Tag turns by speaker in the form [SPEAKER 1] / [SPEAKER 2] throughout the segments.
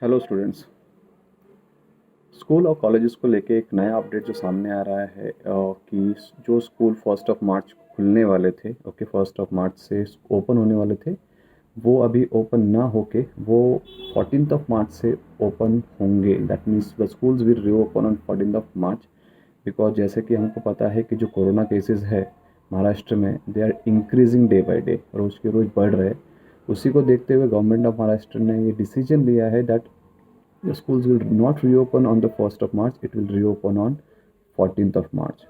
[SPEAKER 1] Hello students. School और colleges को लेके एक नया अपडेट जो सामने आ रहा है कि जो स्कूल 1 मार्च खुलने वाले थे, ओके, 1 मार्च से ओपन होने वाले थे, वो अभी ओपन ना होके वो 14 मार्च से ओपन होंगे। That means the schools will reopen on 14 March. Because जैसे कि हमको पता है कि जो कोरोना केसेस है महाराष्ट्र में, they are increasing day by day, रोज़ के रोज़ बढ़ रहे हैं। उसी को देखते हुए गवर्नमेंट ऑफ महाराष्ट्र ने ये डिसीजन लिया है that the schools will not reopen on the 1st of March, it will reopen on 14th of March.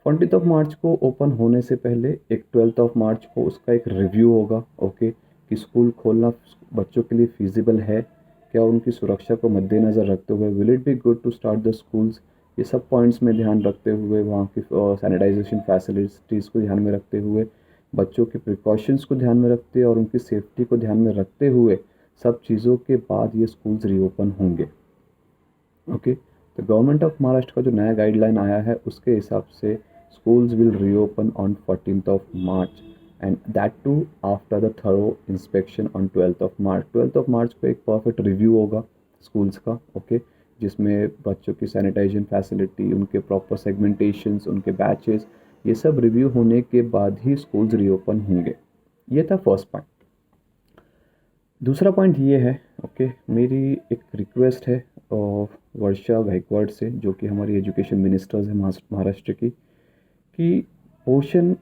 [SPEAKER 1] 14th of March को ओपन होने से पहले एक 12th ऑफ मार्च को उसका एक रिव्यू होगा, ओके, कि स्कूल खोलना बच्चों के लिए फिजिबल है क्या, उनकी सुरक्षा को मद्देनज़र रखते हुए will it be good to start the schools. ये सब पॉइंट्स में ध्यान रखते हुए, वहाँ की सैनिटाइजेशन फैसिलिटीज़ को ध्यान में रखते हुए, बच्चों के प्रिकॉशंस को ध्यान में रखते और उनकी सेफ्टी को ध्यान में रखते हुए सब चीज़ों के बाद ये स्कूल्स रीओपन होंगे। ओके, तो गवर्नमेंट ऑफ महाराष्ट्र का जो नया गाइडलाइन आया है उसके हिसाब से schools will reopen on 14th of March, and that too after the thorough inspection on 12th of March। 12th of March को एक परफेक्ट रिव्यू होगा स्कूल्स का, ओके, जिसमें बच्चों की सैनिटाइजेशन फैसिलिटी, उनके प्रॉपर सेगमेंटेशंस, उनके बैचेस, ये सब रिव्यू होने के बाद ही स्कूल्स रीओपन होंगे। ये था फर्स्ट पॉइंट। दूसरा पॉइंट ये है, ओके, मेरी एक रिक्वेस्ट है वर्षा गायकवाड़ से, जो कि हमारी एजुकेशन मिनिस्टर्स है महाराष्ट्र की, कि पोर्शन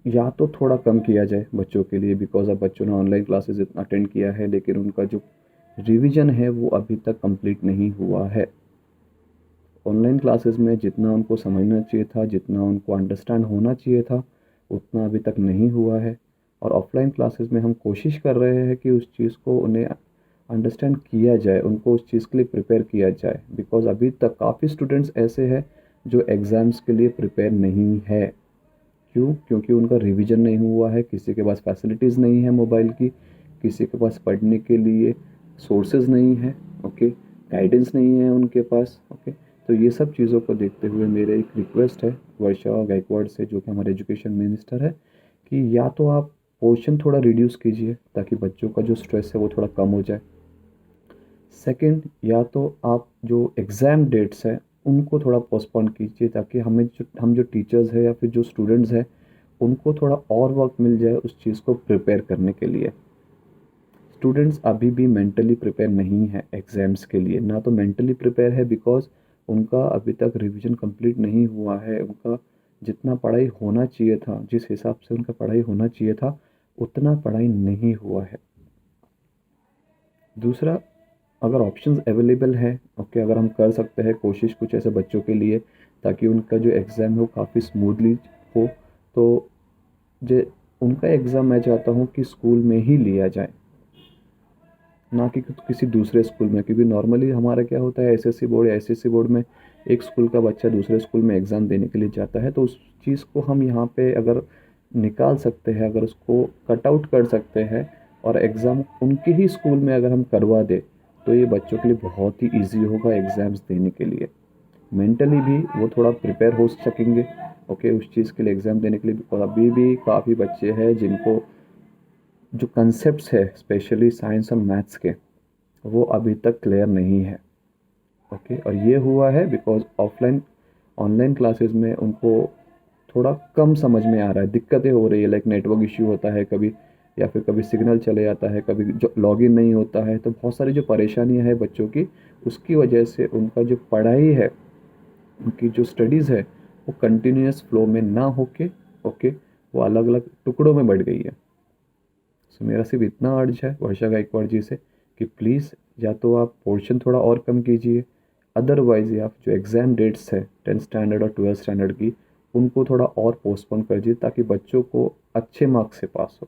[SPEAKER 1] या तो थोड़ा कम किया जाए बच्चों के लिए। बिकॉज अब बच्चों ने ऑनलाइन क्लासेस इतना अटेंड किया है लेकिन उनका जो रिवीजन है वो अभी तक कंप्लीट नहीं हुआ है। ऑनलाइन क्लासेस में जितना उनको समझना चाहिए था, जितना उनको अंडरस्टैंड होना चाहिए था, उतना अभी तक नहीं हुआ है। और ऑफलाइन क्लासेस में हम कोशिश कर रहे हैं कि उस चीज़ को उन्हें अंडरस्टैंड किया जाए, उनको उस चीज़ के लिए प्रिपेयर किया जाए। बिकॉज अभी तक काफ़ी स्टूडेंट्स ऐसे हैं जो एग्ज़ाम्स के लिए प्रिपेयर नहीं है। क्यों? क्योंकि उनका रिवीजन नहीं हुआ है, किसी के पास फैसिलिटीज़ नहीं है मोबाइल की, किसी के पास पढ़ने के लिए सोर्सेज नहीं है, ओके, गाइडेंस नहीं है उनके पास, ओके। तो ये सब चीज़ों को देखते हुए मेरे एक रिक्वेस्ट है वर्षा गायकवाड़ से, जो कि हमारे एजुकेशन मिनिस्टर है, कि या तो आप पोर्शन थोड़ा रिड्यूस कीजिए ताकि बच्चों का जो स्ट्रेस है वो थोड़ा कम हो जाए। सेकंड, या तो आप जो एग्ज़ाम डेट्स हैं उनको थोड़ा पोस्टपोन कीजिए ताकि हम जो टीचर्स हैं या फिर जो स्टूडेंट्स हैं उनको थोड़ा और वक्त मिल जाए उस चीज़ को प्रिपेयर करने के लिए। स्टूडेंट्स अभी भी मेंटली प्रिपेयर नहीं है एग्ज़ाम्स के लिए, ना तो मेंटली प्रिपेयर है बिकॉज उनका अभी तक रिवीजन कंप्लीट नहीं हुआ है। उनका जितना पढ़ाई होना चाहिए था, जिस हिसाब से उनका पढ़ाई होना चाहिए था, उतना पढ़ाई नहीं हुआ है। दूसरा, अगर ऑप्शंस अवेलेबल है, ओके, अगर हम कर सकते हैं कोशिश कुछ ऐसे बच्चों के लिए ताकि उनका जो एग्ज़ाम है वो काफ़ी स्मूथली हो, तो जो उनका एग्ज़ाम मैं चाहता हूँ कि स्कूल में ही लिया जाए, ना कि किसी दूसरे स्कूल में। क्योंकि नॉर्मली हमारा क्या होता है, एसएससी बोर्ड या एसएससी बोर्ड में एक स्कूल का बच्चा दूसरे स्कूल में एग्ज़ाम देने के लिए जाता है, तो उस चीज़ को हम यहाँ पे अगर निकाल सकते हैं, अगर उसको कट आउट कर सकते हैं और एग्ज़ाम उनके ही स्कूल में अगर हम करवा दें, तो ये बच्चों के लिए बहुत ही ईजी होगा एग्ज़ाम्स देने के लिए। मेंटली भी वो थोड़ा प्रिपेयर हो सकेंगे, ओके, उस चीज़ के लिए एग्ज़ाम देने के लिए। और अभी भी काफ़ी बच्चे हैं जिनको जो कंसेप्ट्स है स्पेशली साइंस और मैथ्स के, वो अभी तक क्लियर नहीं है, ओके। और ये हुआ है बिकॉज ऑनलाइन क्लासेस में उनको थोड़ा कम समझ में आ रहा है, दिक्कतें हो रही है, लाइक नेटवर्क इश्यू होता है कभी, या फिर कभी सिग्नल चले जाता है, कभी जो लॉगिन नहीं होता है। तो बहुत सारी जो परेशानियां हैं बच्चों की, उसकी वजह से उनका जो पढ़ाई है, उनकी जो स्टडीज़ है, वो कंटिन्यूस फ्लो में ना होके, ओके, वो अलग अलग टुकड़ों में बढ़ गई है। सो मेरा सिर्फ इतना अर्ज है वर्षा गायकवाड़ जी से कि प्लीज़ या तो आप पोर्शन थोड़ा और कम कीजिए, अदरवाइज़ या जो एग्ज़ाम डेट्स है 10th स्टैंडर्ड और 12th स्टैंडर्ड की, उनको थोड़ा और पोस्टपोन कर दीजिए ताकि बच्चों को अच्छे मार्क्स से पास हो।